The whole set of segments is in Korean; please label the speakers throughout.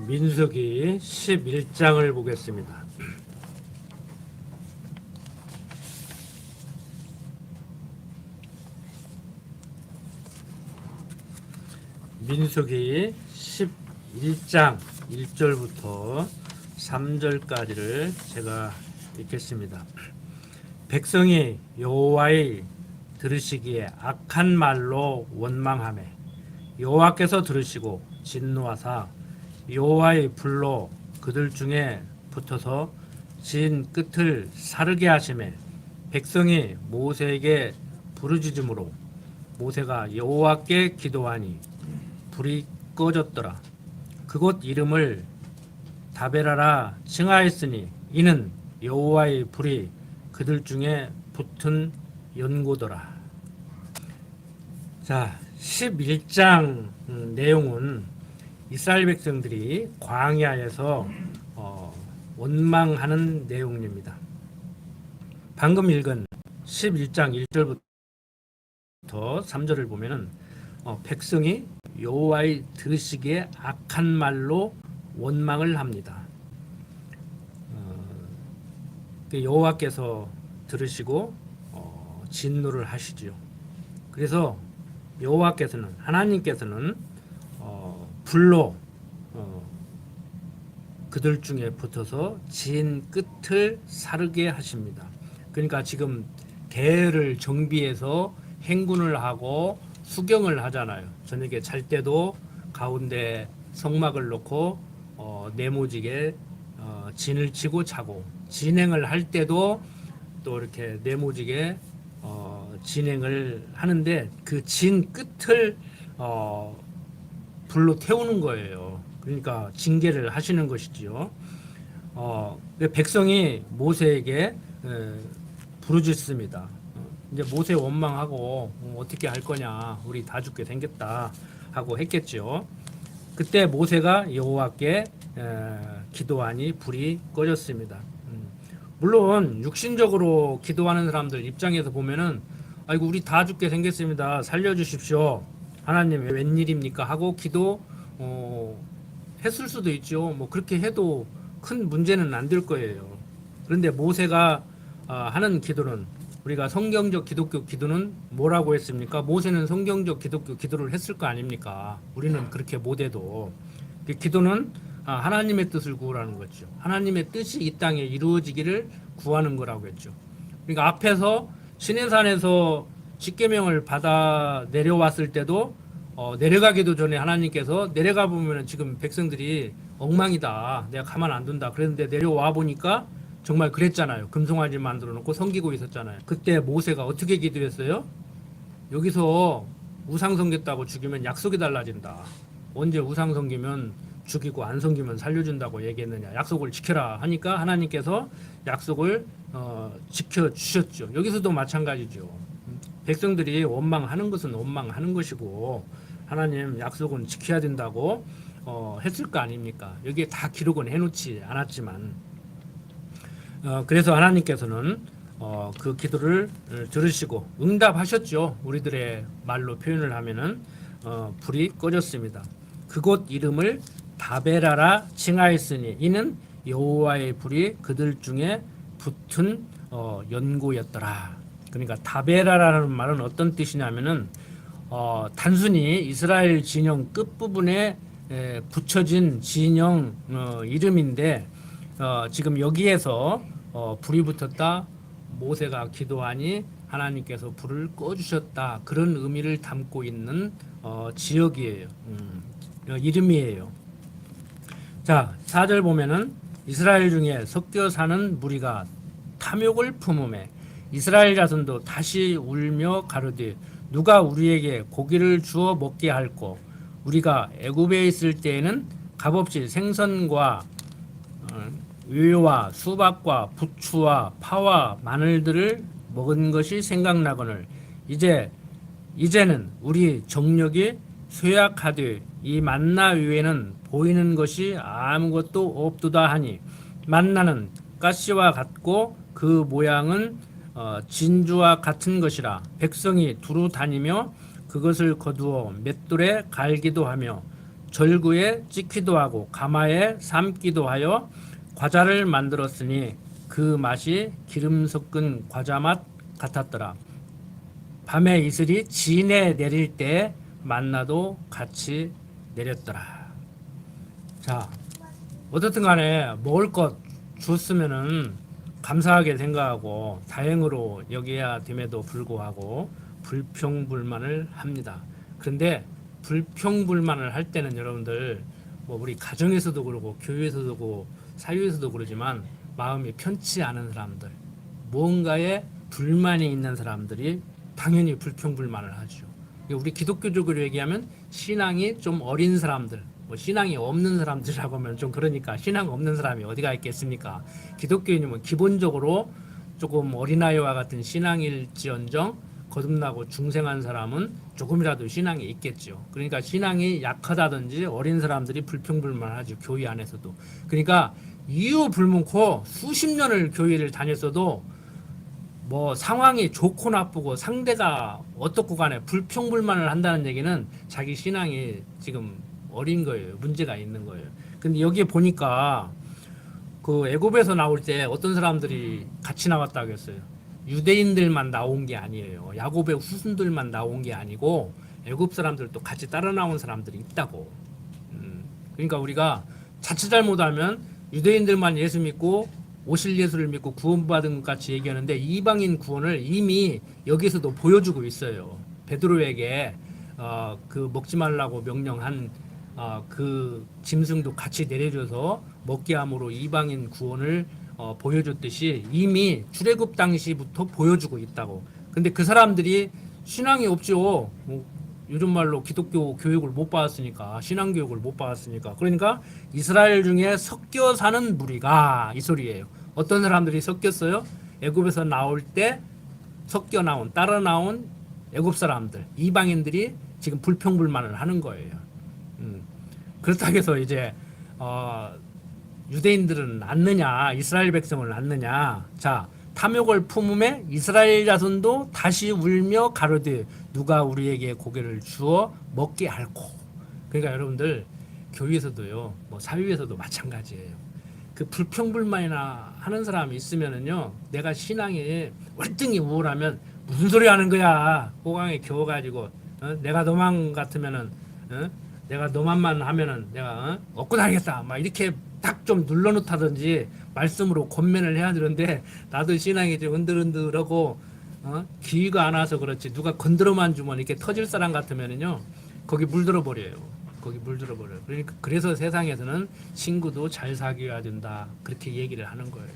Speaker 1: 민수기 11장을 보겠습니다. 민수기 11장 1절부터 3절까지를 제가 읽겠습니다. 백성이 여호와의 들으시기에 악한 말로 원망하매 여호와께서 들으시고 진노하사 여호와의 불로 그들 중에 붙어서 진 끝을 사르게 하시매 백성이 모세에게 부르짖음으로 모세가 여호와께 기도하니 불이 꺼졌더라. 그곳 이름을 다베라라 칭하였으니 이는 여호와의 불이 그들 중에 붙은 연고더라. 자, 11장 내용은 이스라엘 백성들이 광야에서 원망하는 내용입니다. 방금 읽은 11장 1절부터 3절을 보면은 백성이 여호와의 들으시기에 악한 말로 원망을 합니다. 여호와께서 들으시고 진노를 하시죠. 그래서 여호와께서는 하나님께서는 불로 그들 중에 붙어서 진 끝을 사르게 하십니다. 그러니까 지금 대를 정비해서 행군을 하고 수경을 하잖아요. 저녁에 잘 때도 가운데 성막을 놓고 네모지게 진을 치고 자고, 진행을 할 때도 또 이렇게 네모지게 진행을 하는데 그 진 끝을 불로 태우는 거예요. 그러니까 징계를 하시는 것이지요. 백성이 모세에게 부르짖습니다. 이제 모세 원망하고 어떻게 할 거냐, 우리 다 죽게 생겼다 하고 했겠죠. 그때 모세가 여호와께 기도하니 불이 꺼졌습니다. 물론 육신적으로 기도하는 사람들 입장에서 보면은 아이고 우리 다 죽게 생겼습니다, 살려주십시오, 하나님 웬일입니까 하고 기도 했을 수도 있죠. 뭐 그렇게 해도 큰 문제는 안 될 거예요. 그런데 모세가 하는 기도는, 우리가 성경적 기독교 기도는 뭐라고 했습니까? 모세는 성경적 기독교 기도를 했을 거 아닙니까? 우리는 그렇게 못해도. 그 기도는 하나님의 뜻을 구하라는 거죠. 하나님의 뜻이 이 땅에 이루어지기를 구하는 거라고 했죠. 그러니까 앞에서 시내산에서 십계명을 받아 내려왔을 때도 내려가기도 전에 하나님께서 내려가 보면 지금 백성들이 엉망이다, 내가 가만 안 둔다 그랬는데 내려와 보니까 정말 그랬잖아요. 금송아지 만들어 놓고 섬기고 있었잖아요. 그때 모세가 어떻게 기도했어요? 여기서 우상 섬겼다고 죽이면 약속이 달라진다. 언제 우상 섬기면 죽이고 안 섬기면 살려준다고 얘기했느냐. 약속을 지켜라 하니까 하나님께서 약속을 지켜주셨죠. 여기서도 마찬가지죠. 백성들이 원망하는 것은 원망하는 것이고 하나님 약속은 지켜야 된다고 했을 거 아닙니까? 여기에 다 기록은 해놓지 않았지만 그래서 하나님께서는 그 기도를 들으시고 응답하셨죠. 우리들의 말로 표현을 하면은 불이 꺼졌습니다. 그곳 이름을 다베라라 칭하였으니 이는 여호와의 불이 그들 중에 붙은 연고였더라. 그러니까 다베라라는 말은 어떤 뜻이냐면은 단순히 이스라엘 진영 끝부분에 붙여진 진영 이름인데 지금 여기에서 불이 붙었다, 모세가 기도하니 하나님께서 불을 꺼주셨다, 그런 의미를 담고 있는 지역이에요. 이름이에요. 자, 4절 보면은 이스라엘 중에 섞여 사는 무리가 탐욕을 품음에 이스라엘 자손도 다시 울며 가로되 누가 우리에게 고기를 주어 먹게 할꼬. 우리가 애굽에 있을 때에는 값없이 생선과 유효와 수박과 부추와 파와 마늘들을 먹은 것이 생각나거늘 이제는 우리 정력이 쇠약하되 이 만나 위에는 보이는 것이 아무것도 없도다 하니 만나는 가시와 같고 그 모양은 진주와 같은 것이라 백성이 두루 다니며 그것을 거두어 맷돌에 갈기도 하며 절구에 찍기도 하고 가마에 삶기도 하여 과자를 만들었으니 그 맛이 기름 섞은 과자 맛 같았더라. 밤에 이슬이 진에 내릴 때 만나도 같이 내렸더라. 자, 어떻든 간에 먹을 것 줬으면은 감사하게 생각하고 다행으로 여겨야 됨에도 불구하고 불평불만을 합니다. 그런데 불평불만을 할 때는 여러분들 뭐 우리 가정에서도 그러고 교회에서도 그러고 사회에서도 그러지만 마음이 편치 않은 사람들, 무언가에 불만이 있는 사람들이 당연히 불평불만을 하죠. 우리 기독교적으로 얘기하면 신앙이 좀 어린 사람들, 뭐 신앙이 없는 사람들이라고 하면 좀 그러니까 신앙 없는 사람이 어디가 있겠습니까? 기독교인이면 기본적으로 조금 어린아이와 같은 신앙일지언정 거듭나고 중생한 사람은 조금이라도 신앙이 있겠죠. 그러니까 신앙이 약하다든지 어린 사람들이 불평불만하죠. 교회 안에서도. 그러니까 이유 불문코 수십 년을 교회를 다녔어도 뭐 상황이 좋고 나쁘고 상대가 어떻고 간에 불평불만을 한다는 얘기는 자기 신앙이 지금 어린 거예요. 문제가 있는 거예요. 근데 여기에 보니까 그 애굽에서 나올 때 어떤 사람들이 같이 나왔다고 했어요. 유대인들만 나온 게 아니에요. 야곱의 후손들만 나온 게 아니고 애굽 사람들도 같이 따라 나온 사람들이 있다고. 그러니까 우리가 자칫 잘못하면 유대인들만 예수 믿고 오실 예수를 믿고 구원받은 것 같이 얘기하는데 이방인 구원을 이미 여기서도 보여주고 있어요. 베드로에게 그 먹지 말라고 명령한 그 짐승도 같이 내려줘서 먹게 함으로 이방인 구원을 보여줬듯이 이미 출애굽 당시부터 보여주고 있다고. 근데 그 사람들이 신앙이 없죠. 뭐 요즘 말로 기독교 교육을 못 받았으니까, 신앙 교육을 못 받았으니까. 그러니까 이스라엘 중에 섞여 사는 무리가 이 소리예요. 어떤 사람들이 섞였어요? 애굽에서 나올 때 섞여 나온, 따라 나온 애굽 사람들, 이방인들이 지금 불평불만을 하는 거예요. 그렇다고 해서 이제 유대인들은 낳느냐, 이스라엘 백성을 낳느냐. 자, 탐욕을 품음에 이스라엘 자손도 다시 울며 가로되 누가 우리에게 고개를 주어 먹게 할꼬. 그러니까 여러분들 교회에서도요, 뭐 사회에서도 마찬가지예요. 그 불평불만이나 하는 사람이 있으면은요, 내가 신앙이 월등히 우월하면 무슨 소리 하는 거야. 호강에 겨워가지고 내가 너만 같으면은 내가 너만만 하면은 내가 얻고 다니겠다. 막 이렇게 딱 좀 눌러놓다든지 말씀으로 권면을 해야 되는데 나도 신앙이 좀 흔들흔들하고 기회가 안 와서 그렇지 누가 건드려만 주면 이렇게 터질 사람 같으면은요 거기 물들어 버려요. 거기 물들어 버려요. 그러니까 그래서 세상에서는 친구도 잘 사귀어야 된다 그렇게 얘기를 하는 거예요.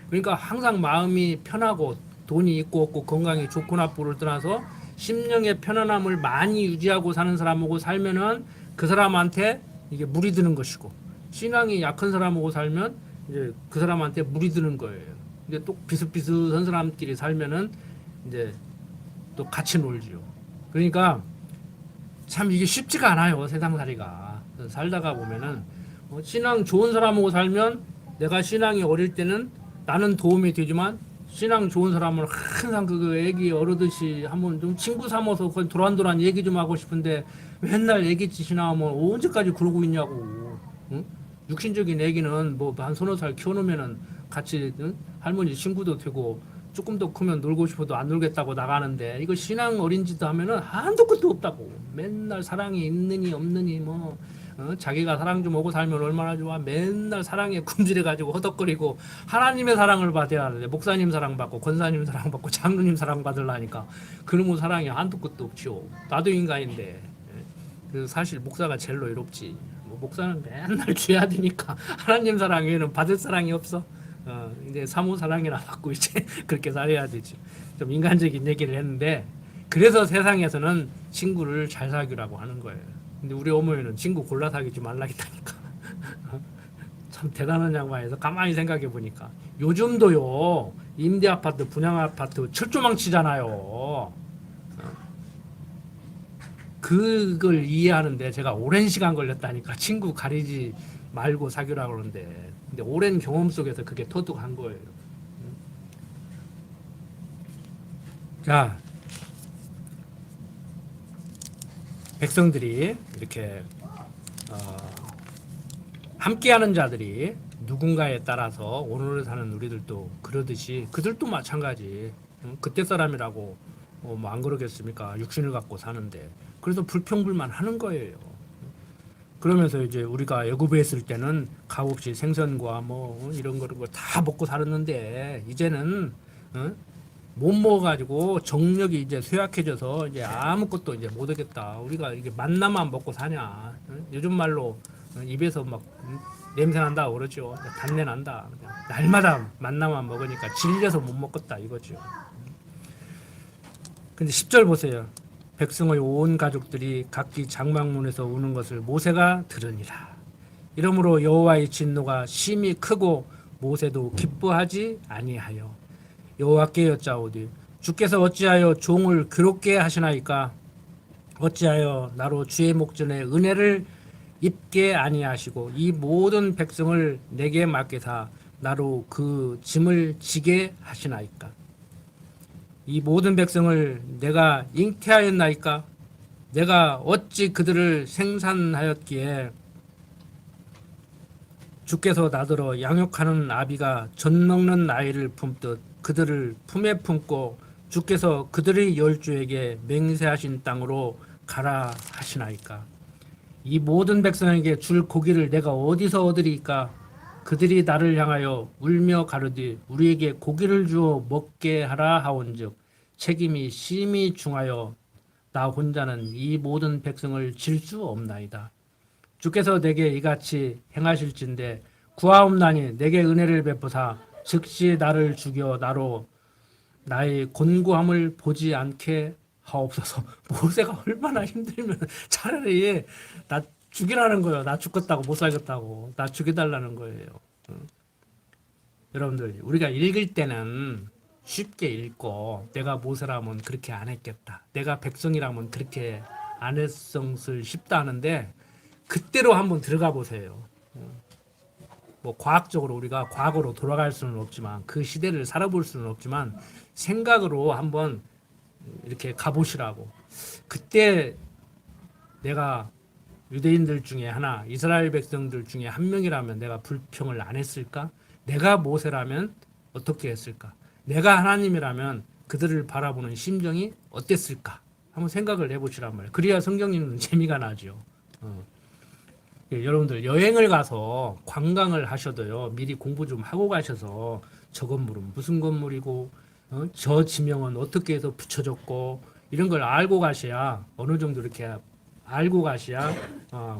Speaker 1: 그러니까 항상 마음이 편하고 돈이 있고 없고 건강이 좋고 나쁘를 떠나서 심령의 편안함을 많이 유지하고 사는 사람하고 살면은 그 사람한테 이게 물이 드는 것이고 신앙이 약한 사람하고 살면 이제 그 사람한테 물이 드는 거예요. 근데 또 비슷비슷한 사람끼리 살면은 이제 또 같이 놀지요. 그러니까 참 이게 쉽지가 않아요. 세상살이가. 살다가 보면은 신앙 좋은 사람하고 살면 내가 신앙이 어릴 때는 나는 도움이 되지만 신앙 좋은 사람은 항상 그 애기 어르듯이 한번 좀 친구 삼아서 거의 도란도란 얘기 좀 하고 싶은데 맨날 애기 짓이나 하면 언제까지 그러고 있냐고. 응? 육신적인 애기는 뭐 한 서너 살 키워놓으면은 같이 할머니 친구도 되고 조금 더 크면 놀고 싶어도 안 놀겠다고 나가는데 이거 신앙 어린 짓 하면은 한도 끝도 없다고. 맨날 사랑이 있느니 없느니 뭐 자기가 사랑 좀 오고 살면 얼마나 좋아. 맨날 사랑에 굶주려가지고 허덕거리고 하나님의 사랑을 받아야 하는데 목사님 사랑받고 권사님 사랑받고 장로님 사랑받으려니까 그놈의 사랑이 한도 끝도 없지요. 나도 인간인데 그 사실 목사가 제일 외롭지. 뭐 목사는 맨날 줘야 되니까 하나님 사랑 외에는 받을 사랑이 없어. 이제 사모 사랑이나 받고 이제 그렇게 살아야 되지. 좀 인간적인 얘기를 했는데 그래서 세상에서는 친구를 잘 사귀라고 하는 거예요. 근데 우리 어머니는 친구 골라 사귀지 말라겠다니까. 참 대단한 양반에서 가만히 생각해 보니까 요즘도요 임대 아파트 분양 아파트 철조망 치잖아요. 그걸 이해하는데 제가 오랜 시간 걸렸다니까. 친구 가리지 말고 사귀라고 그러는데 근데 오랜 경험 속에서 그게 터득한 거예요. 자, 백성들이 이렇게 함께하는 자들이 누군가에 따라서 오늘을 사는 우리들도 그러듯이 그들도 마찬가지. 그때 사람이라고 뭐 안 그러겠습니까? 육신을 갖고 사는데. 그래서 불평불만 하는 거예요. 그러면서 이제 우리가 애굽에 있을 때는 값없이 생선과 뭐 이런 거를 다 먹고 살았는데 이제는 못 먹어가지고 정력이 이제 쇠약해져서 이제 아무것도 이제 못 하겠다. 우리가 이게 만나만 먹고 사냐? 요즘 말로 입에서 막 냄새 난다 그러죠. 단내 난다. 날마다 만나만 먹으니까 질려서 못 먹겠다 이거죠. 근데 10절 보세요. 백성의 온 가족들이 각기 장막문에서 우는 것을 모세가 들으니라. 이러므로 여호와의 진노가 심히 크고 모세도 기뻐하지 아니하여 여호와께 여짜오되 주께서 어찌하여 종을 괴롭게 하시나이까? 어찌하여 나로 주의 목전에 은혜를 입게 아니하시고 이 모든 백성을 내게 맡기사 나로 그 짐을 지게 하시나이까? 이 모든 백성을 내가 잉태하였나이까? 내가 어찌 그들을 생산하였기에 주께서 나더러 양육하는 아비가 젖 먹는 아이를 품듯 그들을 품에 품고 주께서 그들의 열주에게 맹세하신 땅으로 가라 하시나이까? 이 모든 백성에게 줄 고기를 내가 어디서 얻으리까? 그들이 나를 향하여 울며 가르되 우리에게 고기를 주어 먹게 하라 하온즉 책임이 심히 중하여 나 혼자는 이 모든 백성을 질 수 없나이다. 주께서 내게 이같이 행하실진대 구하옵나니 내게 은혜를 베푸사 즉시 나를 죽여 나로 나의 곤고함을 보지 않게 하옵소서. 모세가 얼마나 힘들면 차라리 나 죽이라는 거예요. 나 죽겠다고 못 살겠다고 나 죽여달라는 거예요. 여러분들 우리가 읽을 때는 쉽게 읽고 내가 모세라면 그렇게 안 했겠다. 내가 백성이라면 그렇게 안 했을 싶다 하는데 그때로 한번 들어가 보세요. 뭐 과학적으로 우리가 과거로 돌아갈 수는 없지만 그 시대를 살아볼 수는 없지만 생각으로 한번 이렇게 가보시라고. 그때 내가 유대인들 중에 하나, 이스라엘 백성들 중에 한 명이라면 내가 불평을 안 했을까? 내가 모세라면 어떻게 했을까? 내가 하나님이라면 그들을 바라보는 심정이 어땠을까? 한번 생각을 해보시란 말이에요. 그래야 성경 읽는 재미가 나죠. 예, 여러분들 여행을 가서 관광을 하셔도요. 미리 공부 좀 하고 가셔서 저 건물은 무슨 건물이고 저 지명은 어떻게 해서 붙여졌고 이런 걸 알고 가셔야 어느 정도 이렇게 알고 가셔야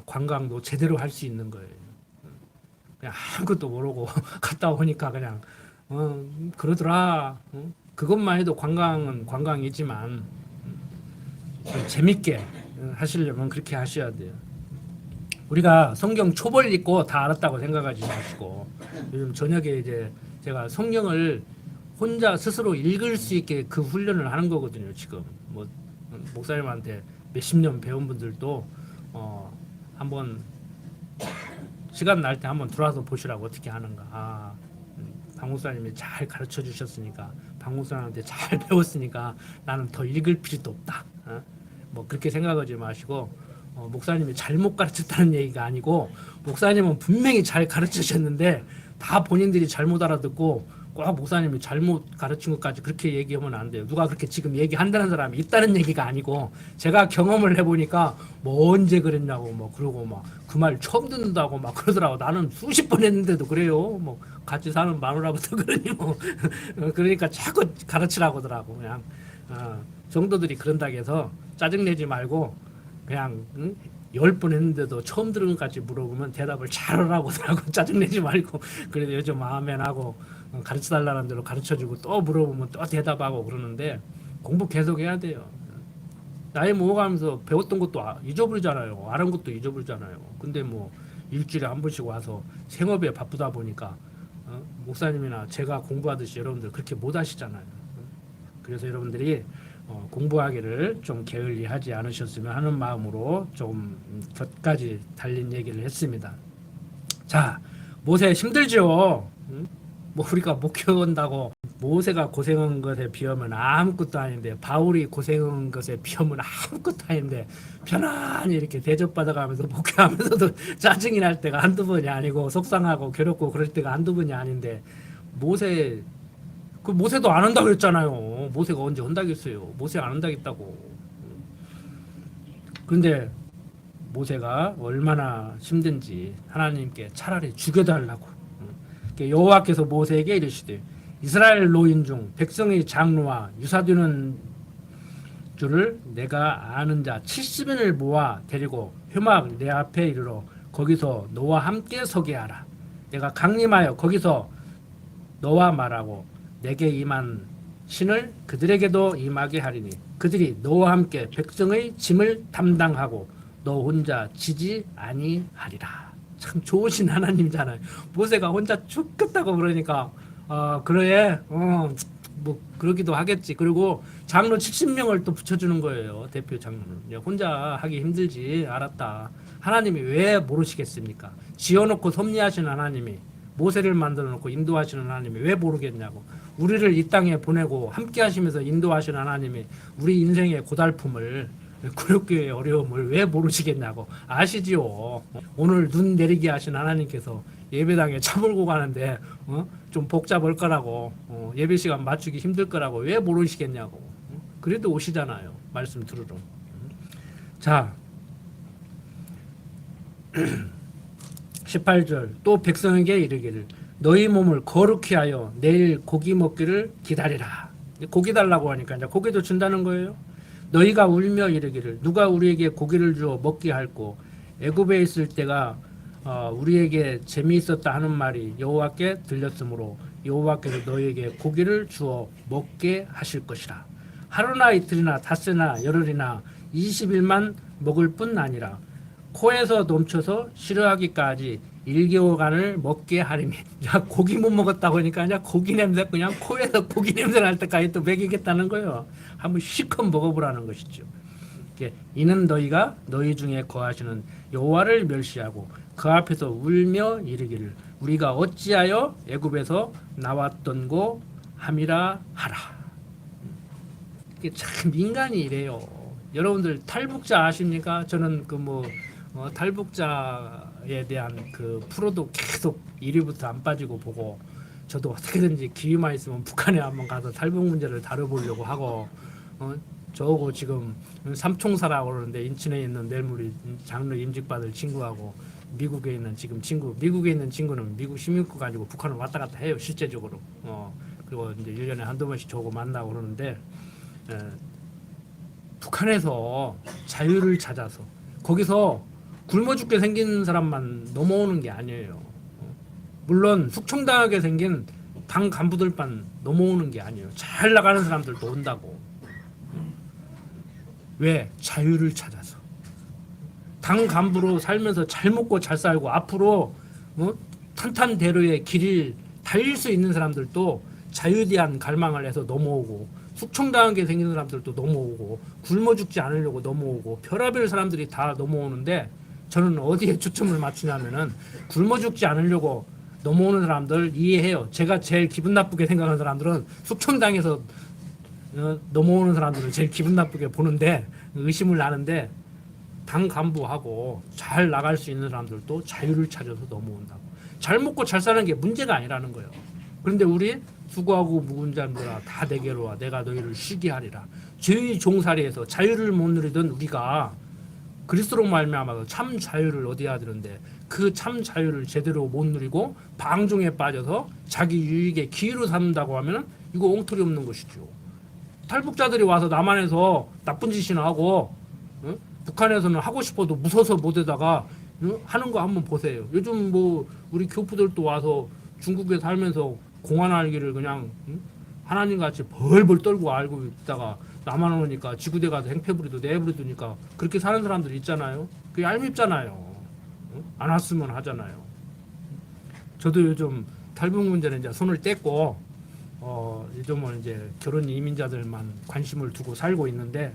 Speaker 1: 관광도 제대로 할 수 있는 거예요. 그냥 아무것도 모르고 갔다 오니까 그냥 그러더라. 그것만 해도 관광은 관광이지만 재밌게 하시려면 그렇게 하셔야 돼요. 우리가 성경 초벌 읽고 다 알았다고 생각하지 마시고 요즘 저녁에 이제 제가 성경을 혼자 스스로 읽을 수 있게 그 훈련을 하는 거거든요. 지금 뭐 목사님한테 몇십 년 배운 분들도 한번 시간 날 때 한번 들어와서 보시라고 어떻게 하는가. 박 목사님이 잘 가르쳐 주셨으니까 박 목사님한테 잘 배웠으니까 나는 더 읽을 필요도 없다. 뭐 그렇게 생각하지 마시고 목사님이 잘못 가르쳤다는 얘기가 아니고 목사님은 분명히 잘 가르치셨는데 다 본인들이 잘못 알아듣고 꼭 목사님이 잘못 가르친 것까지 그렇게 얘기하면 안 돼요. 누가 그렇게 지금 얘기한다는 사람이 있다는 얘기가 아니고 제가 경험을 해보니까 뭐 언제 그랬냐고 뭐 그러고 막 그 말 처음 듣는다고 막 그러더라고. 나는 수십 번 했는데도 그래요. 뭐 같이 사는 마누라부터 그러니 뭐 그러니까 자꾸 가르치라고 하더라고. 그냥 정도들이 그런다고 해서 짜증내지 말고 그냥 10번 했는데도 처음 들은 것까지 물어보면 대답을 잘하라고 하더라고. 짜증내지 말고 그래도 요즘 아멘 하고 가르쳐달라는 대로 가르쳐주고 또 물어보면 또 대답하고 그러는데 공부 계속 해야 돼요. 나이 먹어가면서 배웠던 것도 잊어버리잖아요. 알은 것도 잊어버리잖아요. 근데 뭐 일주일에 한 번씩 와서 생업에 바쁘다 보니까 목사님이나 제가 공부하듯이 여러분들 그렇게 못 하시잖아요. 그래서 여러분들이 공부하기를 좀 게을리하지 않으셨으면 하는 마음으로 좀 곁까지 달린 얘기를 했습니다. 자, 모세 힘들죠? 뭐 우리가 목회한다고 모세가 고생한 것에 비하면 아무것도 아닌데 바울이 고생한 것에 비하면 아무것도 아닌데 편안히 이렇게 대접받아가면서 목회하면서도 짜증이 날 때가 한두 번이 아니고 속상하고 괴롭고 그럴 때가 한두 번이 아닌데 모세도 안 한다고 그랬잖아요. 모세가 언제 한다겠어요. 모세 안 한다겠다고. 그런데 모세가 얼마나 힘든지 하나님께 차라리 죽여달라고. 여호와께서 모세에게 이르시되 이스라엘 노인 중 백성의 장로와 유사되는 줄을 내가 아는 자 70인을 모아 데리고 회막 내 앞에 이르러 거기서 너와 함께 서게 하라. 내가 강림하여 거기서 너와 말하고 내게 임한 신을 그들에게도 임하게 하리니 그들이 너와 함께 백성의 짐을 담당하고 너 혼자 지지 아니하리라. 참 좋으신 하나님잖아요. 모세가 혼자 죽겠다고 그러니까 그래 뭐 그러기도 하겠지. 그리고 장로 70명을 또 붙여주는 거예요. 대표 장로는 혼자 하기 힘들지. 알았다. 하나님이 왜 모르시겠습니까? 지어놓고 섭리하시는 하나님이 모세를 만들어 놓고 인도하시는 하나님이 왜 모르겠냐고. 우리를 이 땅에 보내고 함께 하시면서 인도하시는 하나님이 우리 인생의 고달픔을 구육교의 어려움을 왜 모르시겠냐고. 아시지요. 오늘 눈 내리게 하신 하나님께서 예배당에 차 몰고 가는데 좀 복잡할 거라고 예배 시간 맞추기 힘들 거라고 왜 모르시겠냐고. 그래도 오시잖아요. 말씀 들으러. 자 18절 또 백성에게 이르기를 너희 몸을 거룩히 하여 내일 고기 먹기를 기다리라. 고기 달라고 하니까 이제 고기도 준다는 거예요. 너희가 울며 이르기를 누가 우리에게 고기를 주어 먹게 할꼬. 애굽에 있을 때가 우리에게 재미있었다 하는 말이 여호와께 들렸으므로 여호와께서 너희에게 고기를 주어 먹게 하실 것이라. 하루나 이틀이나 닷새나 열흘이나 20일만 먹을 뿐 아니라 코에서 넘쳐서 싫어하기까지 1개월간을 먹게 하리니. 야, 고기 못 먹었다고 하니까 그냥 고기 냄새 그냥 코에서 고기 냄새 날 때까지 또 먹이겠다는 거예요. 한번 실컷 먹어보라는 것이죠. 이는 너희가 너희 중에 거하시는 여호와를 멸시하고 그 앞에서 울며 이르기를 우리가 어찌하여 애굽에서 나왔던고 함이라 하라. 이게 참 인간이 이래요. 여러분들 탈북자 아십니까? 저는 탈북자에 대한 그 프로도 계속 1위부터 안 빠지고 보고 저도 어떻게든지 기회만 있으면 북한에 한번 가서 탈북 문제를 다뤄보려고 하고 저하고 지금 삼총사라고 그러는데 인천에 있는 내일 우리 장로 임직받을 친구하고 미국에 있는 친구는 미국 시민국 아니고 북한을 왔다 갔다 해요. 실제적으로. 그리고 이제 1년에 한두 번씩 저하고 만나고 그러는데 북한에서 자유를 찾아서 거기서 굶어 죽게 생긴 사람만 넘어오는 게 아니에요. 물론 숙청당하게 생긴 당 간부들만 넘어오는 게 아니에요. 잘 나가는 사람들도 온다고. 왜? 자유를 찾아서. 당 간부로 살면서 잘 먹고 잘 살고 앞으로 탄탄대로의 길을 달릴 수 있는 사람들도 자유에 대한 갈망을 해서 넘어오고 숙청당하게 생긴 사람들도 넘어오고 굶어 죽지 않으려고 넘어오고 별의별 사람들이 다 넘어오는데 저는 어디에 초점을 맞추냐면은 굶어 죽지 않으려고 넘어오는 사람들 이해해요. 제가 제일 기분 나쁘게 생각하는 사람들은 숙청당에서 넘어오는 사람들을 제일 기분 나쁘게 보는데 의심을 나는데 당 간부하고 잘 나갈 수 있는 사람들도 자유를 찾아서 넘어온다고. 잘 먹고 잘 사는 게 문제가 아니라는 거예요. 그런데 우리 수고하고 묵은 자들아 다 내게로 와 내가 너희를 쉬게 하리라. 죄의 종살이에서 자유를 못 누리던 우리가 그리스도로 말미암아서 참 자유를 얻어야 되는데 그 참 자유를 제대로 못 누리고 방종에 빠져서 자기 유익에 기회로 삼는다고 하면 이거 엉터리 없는 것이죠. 탈북자들이 와서 남한에서 나쁜 짓이나 하고 북한에서는 하고 싶어도 무서워서 못하다가 하는 거 한번 보세요. 요즘 우리 교포들도 와서 중국에 살면서 공안 알기를 그냥 하나님같이 벌벌 떨고 알고 있다가 남한 오니까 지구대 가서 행패부리도 내부리도니까 그렇게 사는 사람들 있잖아요. 그게 얄밉잖아요. 안 왔으면 하잖아요. 저도 요즘 탈북 문제는 이제 손을 뗐고 요즘은 이제 결혼 이민자들만 관심을 두고 살고 있는데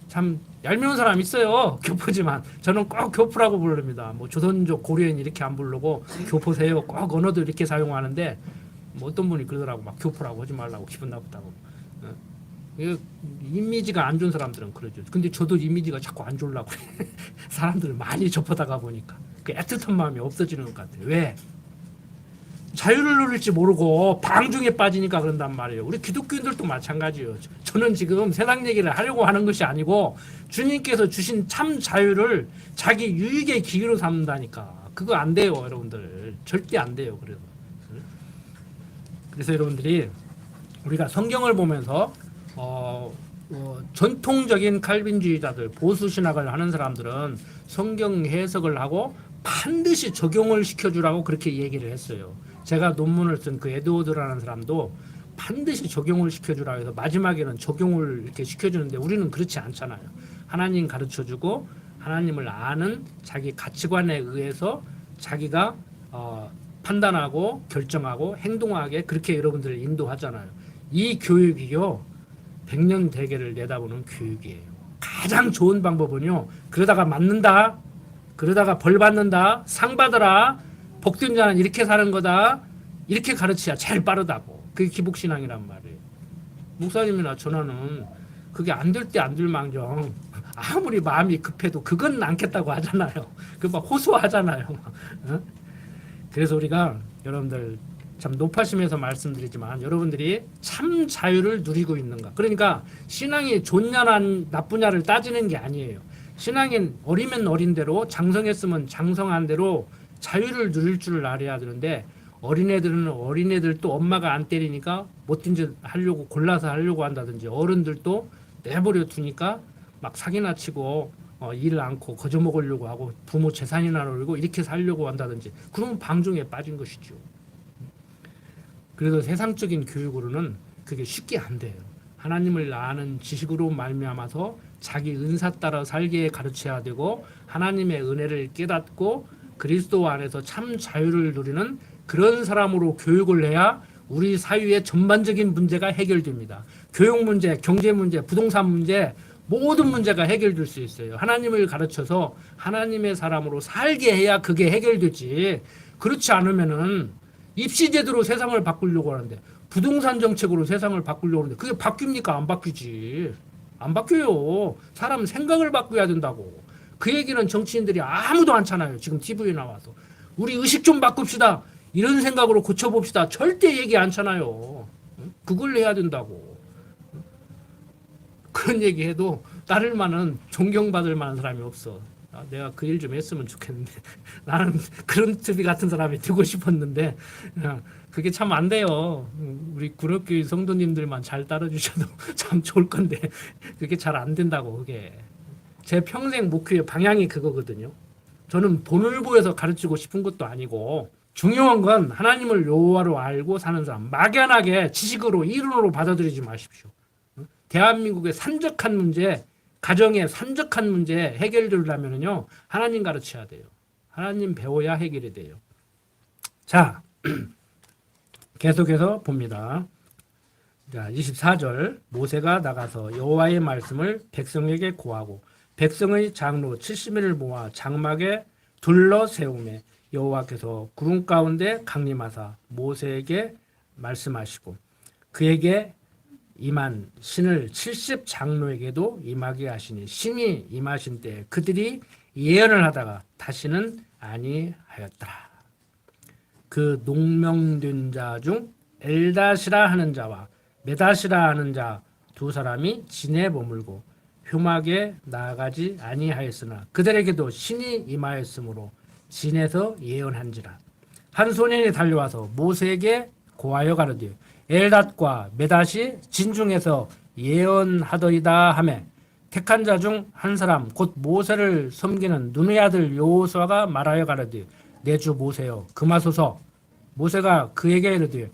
Speaker 1: 참 얄미운 사람 있어요. 교포지만 저는 꼭 교포라고 부릅니다. 조선족 고려인 이렇게 안 부르고 교포세요. 꼭 언어도 이렇게 사용하는데 뭐 어떤 분이 그러더라고. 막 교포라고 하지 말라고 기분 나쁘다고. 어? 이거 이미지가 안 좋은 사람들은 그러죠. 근데 저도 이미지가 자꾸 안 좋으려고 그래. 사람들을 많이 접하다가 보니까 그 애틋한 마음이 없어지는 것 같아요. 왜? 자유를 누릴지 모르고 방중에 빠지니까 그런단 말이에요. 우리 기독교인들도 마찬가지예요. 저는 지금 세상 얘기를 하려고 하는 것이 아니고 주님께서 주신 참 자유를 자기 유익의 기회로 삼는다니까. 그거 안 돼요, 여러분들. 절대 안 돼요. 그래서 여러분들이 우리가 성경을 보면서 전통적인 칼빈주의자들, 보수 신학을 하는 사람들은 성경 해석을 하고 반드시 적용을 시켜주라고 그렇게 얘기를 했어요. 제가 논문을 쓴 그 에드워드라는 사람도 반드시 적용을 시켜주라고 해서 마지막에는 적용을 이렇게 시켜주는데 우리는 그렇지 않잖아요. 하나님 가르쳐주고 하나님을 아는 자기 가치관에 의해서 자기가 판단하고 결정하고 행동하게 그렇게 여러분들을 인도하잖아요. 이 교육이요. 100년 대계를 내다보는 교육이에요. 가장 좋은 방법은요. 그러다가 맞는다. 그러다가 벌 받는다. 상 받아라. 복된 자는 이렇게 사는 거다. 이렇게 가르쳐야 제일 빠르다고. 그게 기복신앙이란 말이에요. 목사님이나 전하는 그게 안 될 때 안 될 망정 아무리 마음이 급해도 그건 않겠다고 하잖아요. 그 막 호소하잖아요. 그래서 우리가 여러분들 참 높아심에서 말씀드리지만 여러분들이 참 자유를 누리고 있는가. 그러니까 신앙이 좋냐나 나쁘냐를 따지는 게 아니에요. 신앙인 어리면 어린 대로 장성했으면 장성한 대로 자유를 누릴 줄 알아야 되는데 어린애들은 어린애들 또 엄마가 안 때리니까 못된 짓 하려고 골라서 하려고 한다든지 어른들도 내버려 두니까 막 사기나 치고 일을 않고 거저 먹으려고 하고 부모 재산이나 놀고 이렇게 살려고 한다든지 그러면 방종에 빠진 것이죠. 그래서 세상적인 교육으로는 그게 쉽게 안 돼요. 하나님을 아는 지식으로 말미암아서 자기 은사 따라 살게 가르쳐야 되고 하나님의 은혜를 깨닫고 그리스도 안에서 참 자유를 누리는 그런 사람으로 교육을 해야 우리 사회의 전반적인 문제가 해결됩니다. 교육 문제, 경제 문제, 부동산 문제 모든 문제가 해결될 수 있어요. 하나님을 가르쳐서 하나님의 사람으로 살게 해야 그게 해결되지. 그렇지 않으면은 입시 제도로 세상을 바꾸려고 하는데 부동산 정책으로 세상을 바꾸려고 하는데 그게 바뀝니까? 안 바뀌지. 안 바뀌어요. 사람 생각을 바꿔야 된다고. 그 얘기는 정치인들이 아무도 안 차나요. 지금 TV에 나와서. 우리 의식 좀 바꿉시다. 이런 생각으로 고쳐봅시다. 절대 얘기 안 차나요. 그걸 해야 된다고. 그런 얘기해도 따를 만한 존경받을 만한 사람이 없어. 내가 그 일 좀 했으면 좋겠는데 나는 그런 TV 같은 사람이 되고 싶었는데 그게 참 안 돼요. 우리 구력교회 성도님들만 잘 따라주셔도 참 좋을 건데 그게 잘 안 된다고. 그게 제 평생 목표의 방향이 그거거든요. 저는 돈을 보여서 가르치고 싶은 것도 아니고 중요한 건 하나님을 여호와로 알고 사는 사람. 막연하게 지식으로 이론으로 받아들이지 마십시오. 대한민국의 산적한 문제, 가정의 산적한 문제 해결되려면요 하나님 가르쳐야 돼요. 하나님 배워야 해결이 돼요. 자, 계속해서 봅니다. 자, 24절 모세가 나가서 여호와의 말씀을 백성에게 고하고 백성의 장로 70인을 모아 장막에 둘러 세우매 여호와께서 구름 가운데 강림하사 모세에게 말씀하시고 그에게 임한 신을 70 장로에게도 임하게 하시니 신이 임하신 때 그들이 예언을 하다가 다시는 아니하였더라. 그 농명된 자 중 엘다시라 하는 자와 메다시라 하는 자 두 사람이 진에 머물고 흉악에 나아가지 아니하였으나 그들에게도 신이 임하였으므로 진에서 예언한지라. 한 소년이 달려와서 모세에게 고하여 가로되 엘닷과 메닷이 진중에서 예언하더이다 하매 택한 자 중 한 사람 곧 모세를 섬기는 눈의 아들 여호수아가 말하여 가로되 내 주 모세여 금하소서. 모세가 그에게 이르되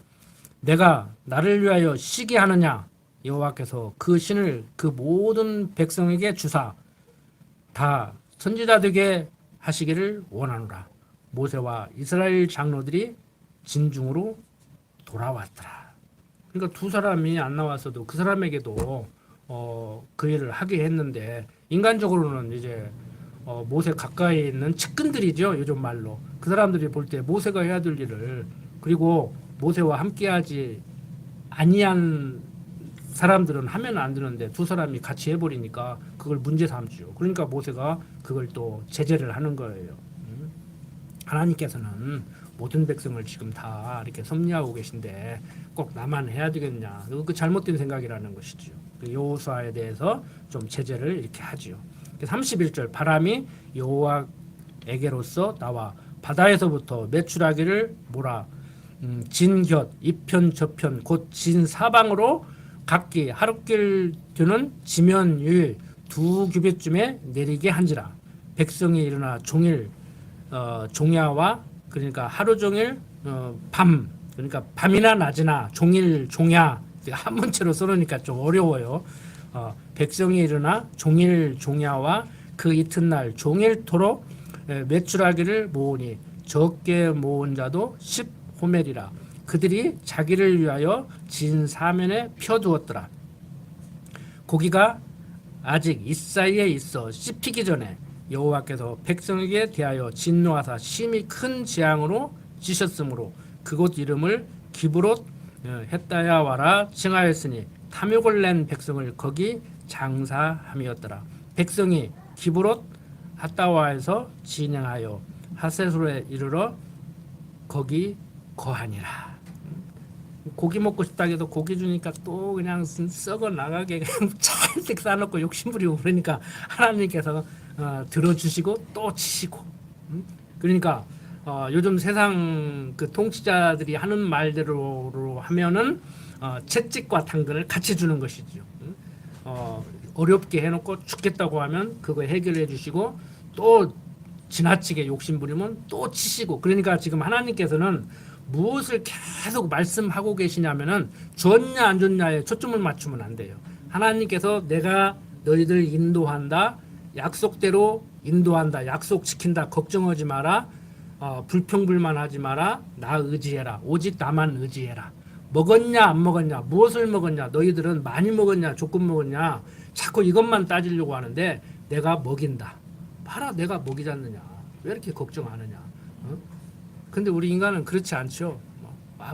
Speaker 1: 내가 나를 위하여 시게 하느냐. 여호와께서 그 신을 그 모든 백성에게 주사 다 선지자 되게 하시기를 원하노라. 모세와 이스라엘 장로들이 진중으로 돌아왔더라. 그러니까 두 사람이 안 나왔어도 그 사람에게도 그 일을 하게 했는데 인간적으로는 이제 모세 가까이 있는 측근들이죠. 요즘 말로. 그 사람들이 볼 때 모세가 해야 될 일을 그리고 모세와 함께하지 아니한 사람들은 하면 안 되는데 두 사람이 같이 해버리니까 그걸 문제 삼죠. 그러니까 모세가 그걸 또 제재를 하는 거예요. 하나님께서는 모든 백성을 지금 다 이렇게 섭리하고 계신데 꼭 나만 해야 되겠냐? 그 잘못된 생각이라는 것이죠. 그 여호수아에 대해서 좀 제재를 이렇게 하지요. 31절 바람이 여호와에게로서 나와 바다에서부터 메추라기를 몰아 진곁 이편 저편 곧 진사방으로 각기 하룻길 되는 지면율 2규빗쯤에 내리게 한지라. 백성이 일어나 종일 종야와 그러니까 하루 종일 밤 그러니까 밤이나 낮이나 종일 종야 한 문체로 써놓으니까 좀 어려워요. 백성이 일어나 종일 종야와 그 이튿날 종일토록 메추라기를 모으니 적게 모은 자도 10호멜이라. 그들이 자기를 위하여 진 사면에 펴두었더라. 고기가 아직 이 사이에 있어 씹히기 전에 여호와께서 백성에게 대하여 진노하사 심히 큰 재앙으로 지셨으므로 그곳 이름을 기브롯 헷다야와라 칭하였으니 탐욕을 낸 백성을 거기 장사함이었더라. 백성이 기브롯 핫다와에서 진행하여 하세솔에 이르러 거기 거하니라. 고기 먹고 싶다 해도 고기 주니까 또 그냥 썩어 나가게 그냥 찰색 싸놓고 욕심부리고 그러니까 하나님께서 들어주시고 또 치시고. 그러니까 요즘 세상 그 통치자들이 하는 말대로 하면은 채찍과 당근을 같이 주는 것이죠. 어렵게 해놓고 죽겠다고 하면 그거 해결해 주시고 또 지나치게 욕심부리면 또 치시고. 그러니까 지금 하나님께서는 무엇을 계속 말씀하고 계시냐면은 줬냐 안 줬냐에 초점을 맞추면 안 돼요. 하나님께서 내가 너희들 인도한다, 약속대로 인도한다, 약속 지킨다, 걱정하지 마라, 불평불만하지 마라, 나 의지해라, 오직 나만 의지해라. 먹었냐 안 먹었냐, 무엇을 먹었냐, 너희들은 많이 먹었냐 조금 먹었냐, 자꾸 이것만 따지려고 하는데 내가 먹인다. 봐라 내가 먹이지 않느냐, 왜 이렇게 걱정하느냐. 근데 우리 인간은 그렇지 않죠.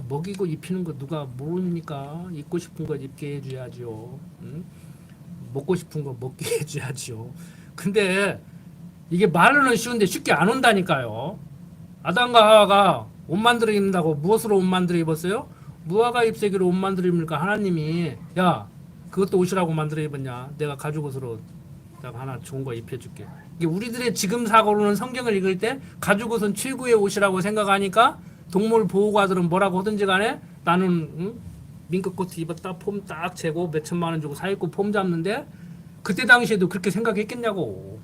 Speaker 1: 먹이고 입히는 거 누가 모르니까 입고 싶은 거 입게 해줘야죠. 먹고 싶은 거 먹게 해줘야죠. 근데 이게 말로는 쉬운데 쉽게 안 온다니까요. 아담과 하와가 옷 만들어 입는다고 무엇으로 옷 만들어 입었어요? 무화과 잎새기로 옷 만들어 입으니까 하나님이 야 그것도 옷이라고 만들어 입었냐, 내가 가죽 옷으로 내가 하나 좋은 거 입혀줄게. 이게 우리들의 지금 사고로는 성경을 읽을 때 가죽 옷은 최고의 옷이라고 생각하니까 동물 보호가들은 뭐라고 하든지 간에 나는 민크 코트 입었다 폼 딱 재고 몇 천만 원 주고 사 입고 폼 잡는데 그때 당시에도 그렇게 생각했겠냐고.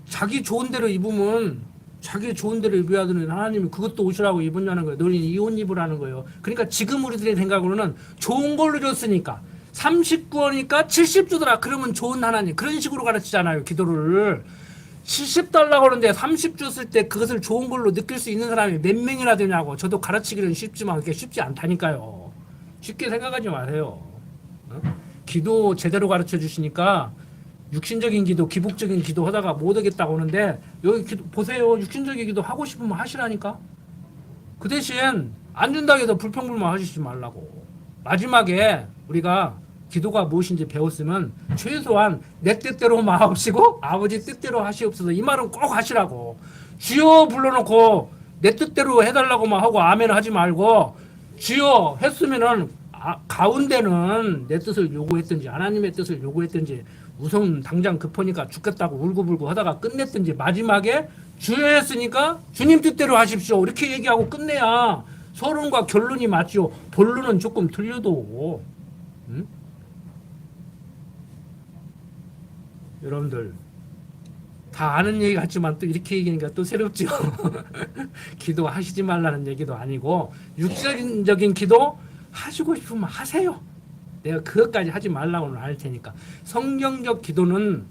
Speaker 1: 자기 좋은 대로 입으면 자기 좋은 대로 입어야 되는 하나님이 그것도 옷이라고 입었냐는 거예요. 너희는 이 옷 입으라는 거예요. 그러니까 지금 우리들의 생각으로는 좋은 걸로 줬으니까 39원이니까 70주더라 그러면 좋은 하나님, 그런 식으로 가르치잖아요. 기도를 70달라고 하는데 30 줬을 때 그것을 좋은 걸로 느낄 수 있는 사람이 몇 명이나 되냐고. 저도 가르치기는 쉽지만 그게 쉽지 않다니까요. 쉽게 생각하지 마세요. 기도 제대로 가르쳐 주시니까 육신적인 기도, 기복적인 기도 하다가 못 하겠다고 하는데 여기 기도 보세요. 육신적인 기도 하고 싶으면 하시라니까. 그 대신 안 준다고 해서 불평불만 하시지 말라고. 마지막에 우리가 기도가 무엇인지 배웠으면 최소한 내 뜻대로 마옵시고 아버지 뜻대로 하시옵소서, 이 말은 꼭 하시라고. 주여 불러놓고 내 뜻대로 해달라고만 하고 아멘 하지 말고 주여 했으면은 가운데는 내 뜻을 요구했든지 하나님의 뜻을 요구했든지 우선 당장 급하니까 죽겠다고 울고불고 하다가 끝냈든지 마지막에 주여 했으니까 주님 뜻대로 하십시오 이렇게 얘기하고 끝내야 서론과 결론이 맞죠. 본론은 조금 틀려도. 여러분들 다 아는 얘기 같지만 또 이렇게 얘기하니까 또 새롭죠. 기도하시지 말라는 얘기도 아니고 육신적인 기도 하시고 싶으면 하세요. 내가 그것까지 하지 말라고는 안 할 테니까. 성경적 기도는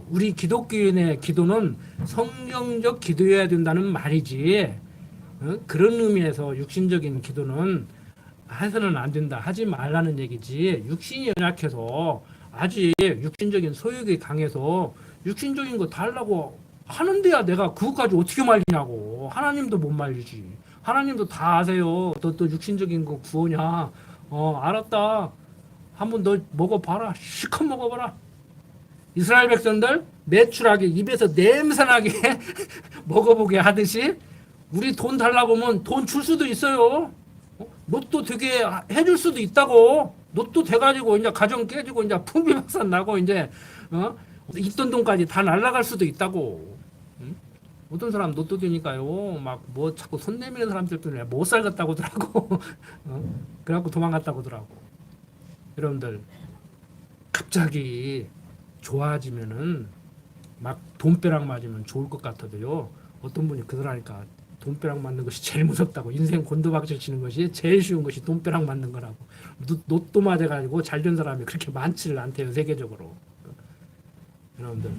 Speaker 1: 우리 기독교인의 기도는 성경적 기도해야 된다는 말이지, 그런 의미에서 육신적인 기도는 해서는 안 된다, 하지 말라는 얘기지. 육신이 연약해서 아직 육신적인 소욕이 강해서 육신적인 거 달라고 하는데야 내가 그것까지 어떻게 말리냐고. 하나님도 못 말리지. 하나님도 다 아세요. 너 또 육신적인 거 구원이야. 알았다. 한번 너 먹어봐라. 실컷 먹어봐라. 이스라엘 백성들 매출하게 입에서 냄새나게 먹어보게 하듯이 우리 돈 달라고 하면 돈 줄 수도 있어요. 로또 되게 해줄 수도 있다고. 로또 돼가지고 이제 가정 깨지고 이제 풍비박산 나고 이제 있던 돈까지 다 날라갈 수도 있다고. 어떤 사람 로또 되니까요. 막 뭐 자꾸 손 내미는 사람들 때문에 못 살겠다고 하더라고. 그래갖고 도망갔다고 하더라고. 여러분들 갑자기 좋아지면은 막 돈벼락 맞으면 좋을 것 같아도요. 어떤 분이 그러라니까 돈벼락 맞는 것이 제일 무섭다고. 인생 곤두박질 치는 것이 제일 쉬운 것이 돈벼락 맞는 거라고. 로또 맞아가지고 잘 된 사람이 그렇게 많지를 않대요. 세계적으로. 여러분들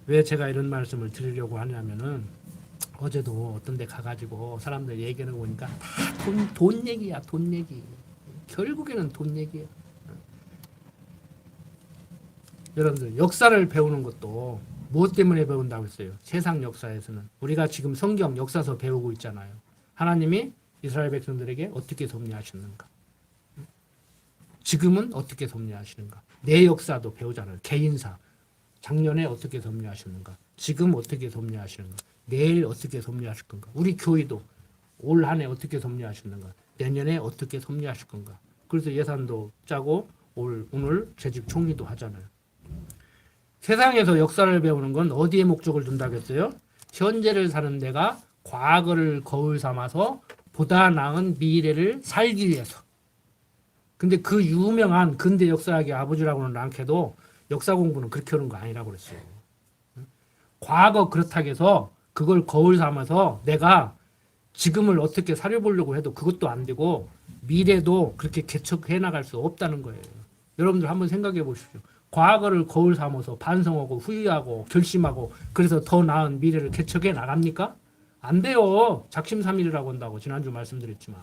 Speaker 1: 왜 제가 이런 말씀을 드리려고 하냐면은 어제도 어떤 데 가가지고 사람들 얘기하는 거 보니까 다 돈 얘기야. 돈 얘기. 결국에는 돈 얘기야. 여러분들 역사를 배우는 것도 무엇 때문에 배운다고 했어요? 세상 역사에서는. 우리가 지금 성경 역사서 배우고 있잖아요. 하나님이 이스라엘 백성들에게 어떻게 섭리하셨는가? 지금은 어떻게 섭리하시는가? 내 역사도 배우잖아요. 개인사. 작년에 어떻게 섭리하셨는가? 지금 어떻게 섭리하시는가? 내일 어떻게 섭리하실 건가? 우리 교회도 올 한 해 어떻게 섭리하셨는가? 내년에 어떻게 섭리하실 건가? 그래서 예산도 짜고 오늘 재직 총리도 하잖아요. 세상에서 역사를 배우는 건 어디에 목적을 둔다고 했어요? 현재를 사는 데가 과거를 거울 삼아서 보다 나은 미래를 살기 위해서. 근데 그 유명한 근대 역사학의 아버지라고는 랑케도 역사 공부는 그렇게 하는 거 아니라고 그랬어요. 과거 그렇다고 해서 그걸 거울 삼아서 내가 지금을 어떻게 살려보려고 해도 그것도 안 되고 미래도 그렇게 개척해 나갈 수 없다는 거예요. 여러분들 한번 생각해 보십시오. 과거를 거울 삼아서 반성하고 후회하고 결심하고 그래서 더 나은 미래를 개척해 나갑니까? 안 돼요. 작심삼일이라고 한다고 지난주 말씀드렸지만.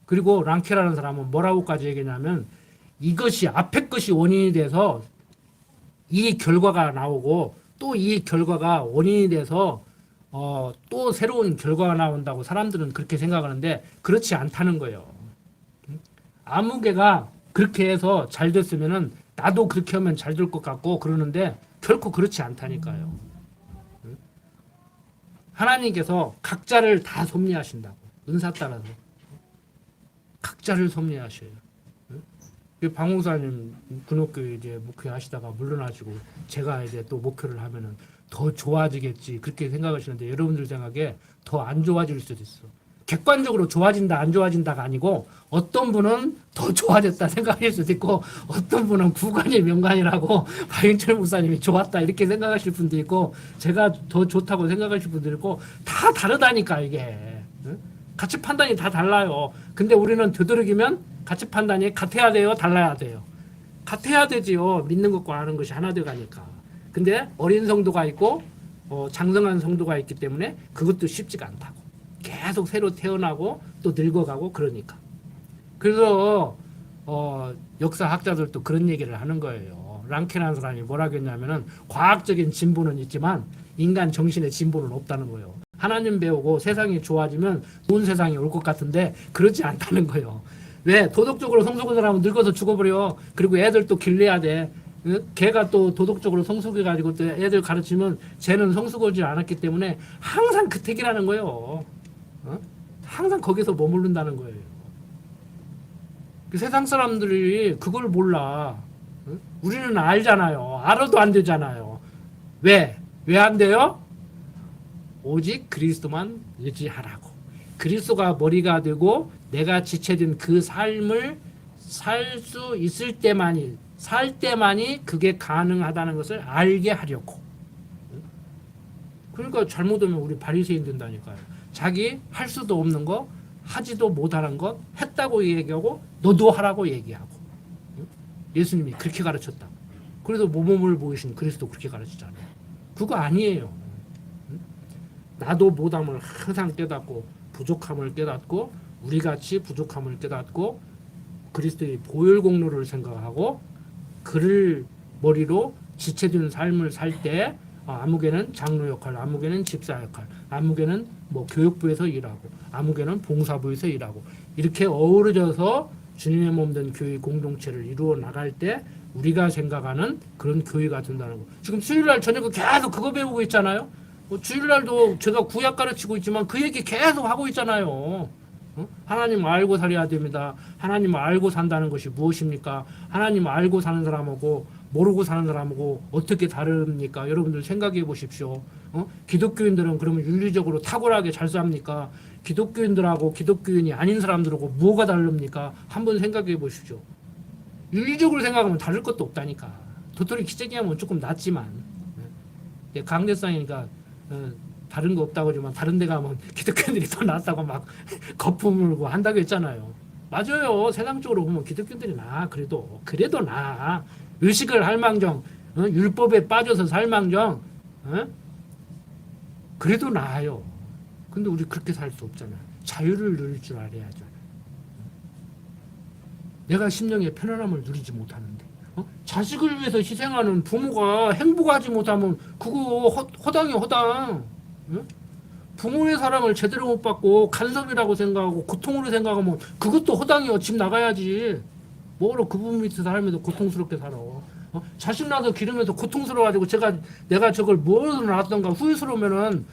Speaker 1: 그리고 랑케라는 사람은 뭐라고까지 얘기냐면 이것이 앞에 것이 원인이 돼서 이 결과가 나오고 또 이 결과가 원인이 돼서 또 새로운 결과가 나온다고 사람들은 그렇게 생각하는데 그렇지 않다는 거예요. 아무개가 그렇게 해서 잘 됐으면은 나도 그렇게 하면 잘 될 것 같고 그러는데 결코 그렇지 않다니까요. 하나님께서 각자를 다 섭리하신다고. 은사 따라서. 각자를 섭리하셔요. 방공사님 군옥교회 이제 목회하시다가 물러나시고 제가 이제 또 목회를 하면은 더 좋아지겠지 그렇게 생각하시는데 여러분들 생각에 더 안 좋아질 수도 있어. 객관적으로 좋아진다 안 좋아진다가 아니고 어떤 분은 더 좋아졌다 생각할 수도 있고 어떤 분은 구간이 명간이라고 박인철 목사님이 좋았다 이렇게 생각하실 분도 있고 제가 더 좋다고 생각하실 분도 있고 다 다르다니까 이게. 가치 판단이 다 달라요. 근데 우리는 되도록이면 가치 판단이 같아야 돼요? 달라야 돼요? 같아야 되지요. 믿는 것과 아는 것이 하나 돼가니까. 근데 어린 성도가 있고 장성한 성도가 있기 때문에 그것도 쉽지가 않다고. 계속 새로 태어나고 또 늙어가고 그러니까. 그래서 역사학자들도 그런 얘기를 하는 거예요. 랑케라는 사람이 뭐라고 했냐면은 과학적인 진보는 있지만 인간 정신의 진보는 없다는 거예요. 하나님 배우고 세상이 좋아지면 좋은 세상이 올 것 같은데 그렇지 않다는 거예요. 왜? 도덕적으로 성숙한 사람은 늙어서 죽어버려. 그리고 애들 또 길러야 돼. 걔가 또 도덕적으로 성숙해가지고 또 애들 가르치면 쟤는 성숙하지 않았기 때문에 항상 그 택이라는 거예요. 항상 거기서 머무른다는 거예요. 그 세상 사람들이 그걸 몰라. 우리는 알잖아요. 알아도 안 되잖아요. 왜? 왜 안 돼요? 오직 그리스도만 의지하라고. 그리스도가 머리가 되고 내가 지체된 그 삶을 살 수 있을 때만이 살 때만이 그게 가능하다는 것을 알게 하려고. 그러니까 잘못하면 우리 바리새인 된다니까요. 자기 할 수도 없는 거 하지도 못하는 것 했다고 얘기하고 너도 하라고 얘기하고. 예수님이 그렇게 가르쳤다. 그래서 모범을 보이신 그리스도 그렇게 가르치잖아요. 그거 아니에요. 나도 못함을 항상 깨닫고 부족함을 깨닫고 우리같이 부족함을 깨닫고 그리스도의 보혈 공로를 생각하고 그를 머리로 지체된 삶을 살 때 아무개는 장로 역할, 아무개는 집사 역할, 아무개는 뭐 교육부에서 일하고, 아무개는 봉사부에서 일하고, 이렇게 어우러져서 주님의 몸 된 교회 공동체를 이루어 나갈 때 우리가 생각하는 그런 교회가 된다는 거. 지금 수요일날 저녁에 계속 그거 배우고 있잖아요. 주일날도 제가 구약 가르치고 있지만 그 얘기 계속 하고 있잖아요. 하나님 알고 살아야 됩니다. 하나님 알고 산다는 것이 무엇입니까? 하나님 알고 사는 사람하고 모르고 사는 사람하고 어떻게 다릅니까? 여러분들 생각해 보십시오. 기독교인들은 그러면 윤리적으로 탁월하게 잘 삽니까? 기독교인들하고 기독교인이 아닌 사람들하고 뭐가 다릅니까? 한번 생각해 보십시오. 윤리적으로 생각하면 다를 것도 없다니까. 도토리 기재기하면 조금 낫지만 강대상이니까 다른 거 없다고 하지만 다른 데 가면 기독교인들이 더 낫다고 막 거품을고 한다고 했잖아요. 맞아요. 세상적으로 보면 기독교인들이 나아. 그래도 나아. 의식을 할망정, 율법에 빠져서 살망정, 그래도 나아요. 근데 우리 그렇게 살 수 없잖아요. 자유를 누릴 줄 알아야죠. 내가 심령의 편안함을 누리지 못하는데, 자식을 위해서 희생하는 부모가 행복하지 못하면 그거 허당이야, 허당. 부모의 사랑을 제대로 못 받고 간섭이라고 생각하고 고통으로 생각하면 그것도 허당이요. 집 나가야지. 뭐로 그 부모 밑에서 살면서 고통스럽게 살아. 자식 낳아서 기르면서 고통스러워가지고 내가 저걸 뭐로 낳았던가 후회스러우면은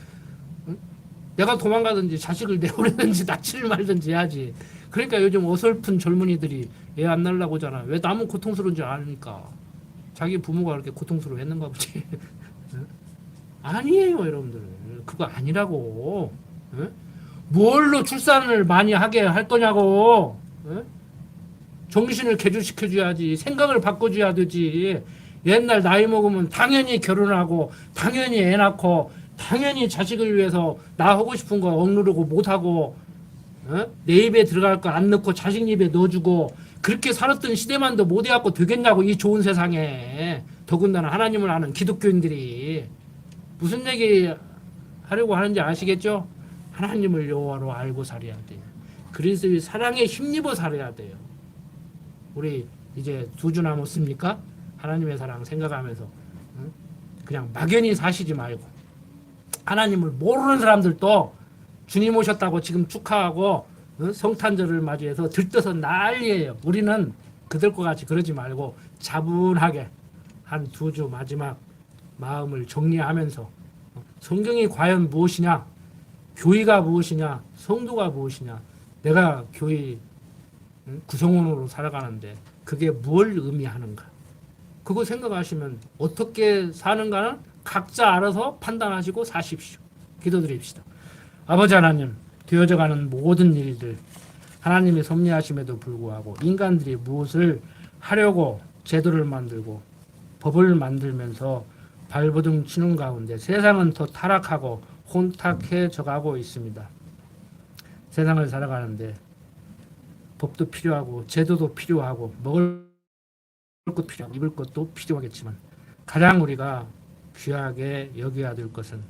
Speaker 1: 내가 도망가든지 자식을 내보내든지 납치를 말든지 해야지. 그러니까 요즘 어설픈 젊은이들이 애 안 낳으려고 하잖아. 왜 남은 고통스러운지 아니까. 자기 부모가 그렇게 고통스러워했는가 보지. 아니에요, 여러분들. 그거 아니라고. 뭘로 출산을 많이 하게 할 거냐고. 정신을 개조시켜줘야지. 생각을 바꿔줘야 되지. 옛날 나이 먹으면 당연히 결혼하고 당연히 애 낳고 당연히 자식을 위해서 나 하고 싶은 거 억누르고 못하고 내 입에 들어갈 거 안 넣고 자식 입에 넣어주고 그렇게 살았던 시대만도 못 해갖고 되겠냐고. 이 좋은 세상에. 더군다나 하나님을 아는 기독교인들이. 무슨 얘기 하려고 하는지 아시겠죠? 하나님을 여호와로 알고 살아야 돼요. 그리스도의 사랑에 힘입어 살아야 돼요. 우리 이제 2주 남았습니까? 하나님의 사랑 생각하면서 그냥 막연히 사시지 말고 하나님을 모르는 사람들도 주님 오셨다고 지금 축하하고 성탄절을 맞이해서 들떠서 난리예요. 우리는 그들과 같이 그러지 말고 차분하게 한 2주 마지막 마음을 정리하면서 성경이 과연 무엇이냐, 교회가 무엇이냐, 성도가 무엇이냐, 내가 교회 구성원으로 살아가는데 그게 뭘 의미하는가, 그거 생각하시면 어떻게 사는가는 각자 알아서 판단하시고 사십시오. 기도드립시다. 아버지 하나님, 되어져가는 모든 일들 하나님의 섭리하심에도 불구하고 인간들이 무엇을 하려고 제도를 만들고 법을 만들면서 발버둥 치는 가운데 세상은 더 타락하고 혼탁해져 가고 있습니다. 세상을 살아가는데 법도 필요하고 제도도 필요하고 먹을 것도 필요하고 입을 것도 필요하겠지만 가장 우리가 귀하게 여겨야 될 것은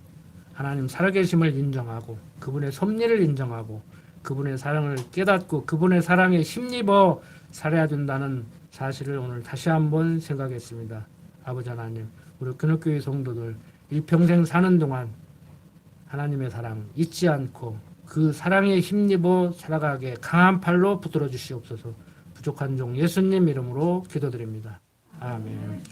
Speaker 1: 하나님 살아계심을 인정하고 그분의 섭리를 인정하고 그분의 사랑을 깨닫고 그분의 사랑에 힘입어 살아야 된다는 사실을 오늘 다시 한번 생각했습니다. 아버지 하나님, 우리 근업교회 성도들 일평생 사는 동안 하나님의 사랑 잊지 않고 그 사랑에 힘입어 살아가게 강한 팔로 붙들어 주시옵소서. 부족한 종 예수님 이름으로 기도드립니다. 아멘.